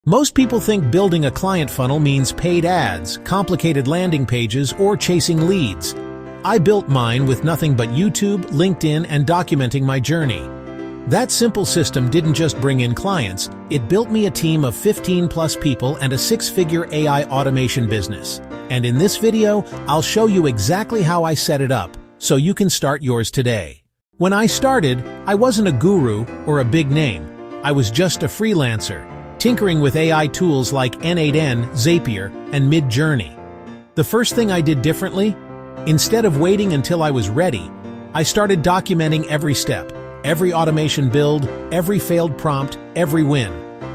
Most people think building a client funnel means paid ads, complicated landing pages, or chasing leads. I built mine with nothing but YouTube, LinkedIn, and documenting my journey. That simple system didn't just bring in clients, it built me a team of 15+ people and a 6-figure AI automation business. And in this video, I'll show you exactly how I set it up, so you can start yours today. When I started, I wasn't a guru or a big name. I was just a freelancer, tinkering with AI tools like N8N, Zapier, and Midjourney. The first thing I did differently? Instead of waiting until I was ready, I started documenting every step, every automation build, every failed prompt, every win.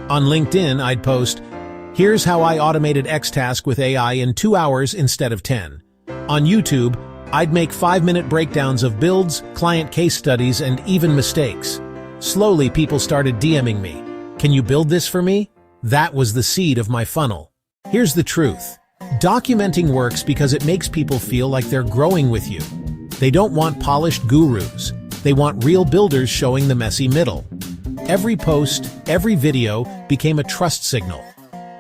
On LinkedIn, I'd post, "Here's how I automated X task with AI in 2 hours instead of 10. On YouTube, I'd make 5-minute breakdowns of builds, client case studies, and even mistakes. Slowly, people started DMing me. "Can you build this for me?" That was the seed of my funnel. Here's the truth. Documenting works because it makes people feel like they're growing with you. They don't want polished gurus. They want real builders showing the messy middle. Every post, every video became a trust signal.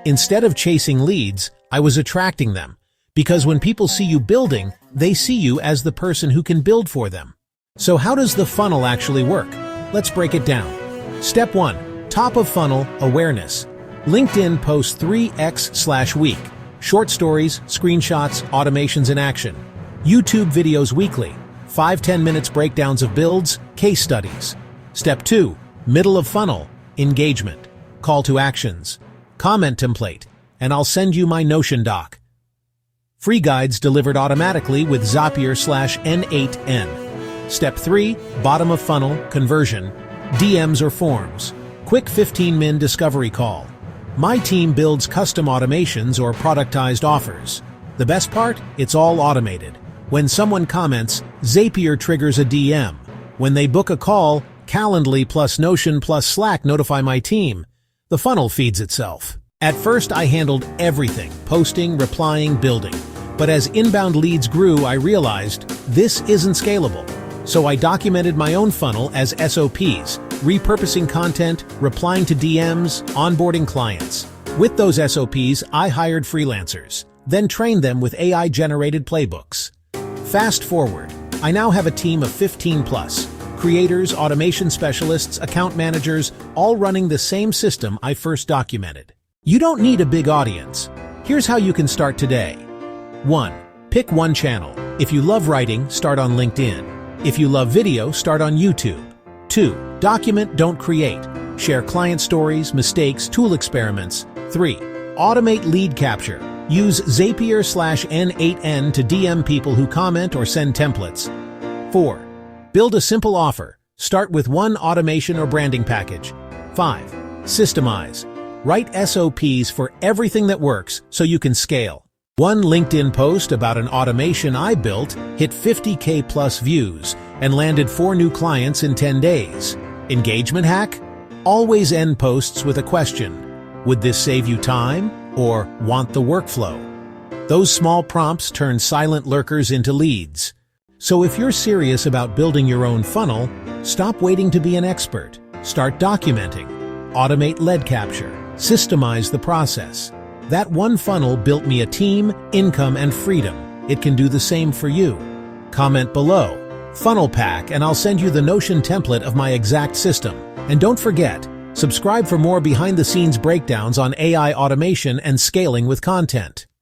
Instead of chasing leads, I was attracting them. Because when people see you building, they see you as the person who can build for them. So how does the funnel actually work? Let's break it down. Step 1. Top of funnel awareness. LinkedIn posts 3x/week. Short stories, screenshots, automations in action. YouTube videos weekly. 5-10 minutes breakdowns of builds, case studies. Step 2. Middle of funnel engagement. Call to actions. Comment template. And I'll send you my Notion doc. Free guides delivered automatically with Zapier/N8N. Step 3. Bottom of funnel conversion. DMs or forms. Quick 15-min discovery call. My team builds custom automations or productized offers. The best part? It's all automated. When someone comments, Zapier triggers a DM. When they book a call, Calendly plus Notion plus Slack notify my team. The funnel feeds itself. At first, I handled everything, posting, replying, building. But as inbound leads grew, I realized this isn't scalable. So I documented my own funnel as SOPs, repurposing content, replying to DMs, onboarding clients. With those SOPs, I hired freelancers, then trained them with AI-generated playbooks. Fast forward, I now have a team of 15+, creators, automation specialists, account managers, all running the same system I first documented. You don't need a big audience. Here's how you can start today. 1. Pick one channel. If you love writing, start on LinkedIn. If you love video, start on YouTube. 2. Document, don't create. Share client stories, mistakes, tool experiments. 3. Automate lead capture. Use Zapier/N8N to DM people who comment or send templates. 4. Build a simple offer. Start with one automation or branding package. 5. Systemize. Write SOPs for everything that works so you can scale. One LinkedIn post about an automation I built hit 50K plus views and landed 4 new clients in 10 days. Engagement hack? Always end posts with a question. Would this save you time? Or want the workflow? Those small prompts turn silent lurkers into leads. So if you're serious about building your own funnel, stop waiting to be an expert. Start documenting. Automate lead capture. Systemize the process. That one funnel built me a team, income, and freedom. It can do the same for you. Comment below, funnel pack, and I'll send you the Notion template of my exact system. And don't forget, subscribe for more behind-the-scenes breakdowns on AI automation and scaling with content.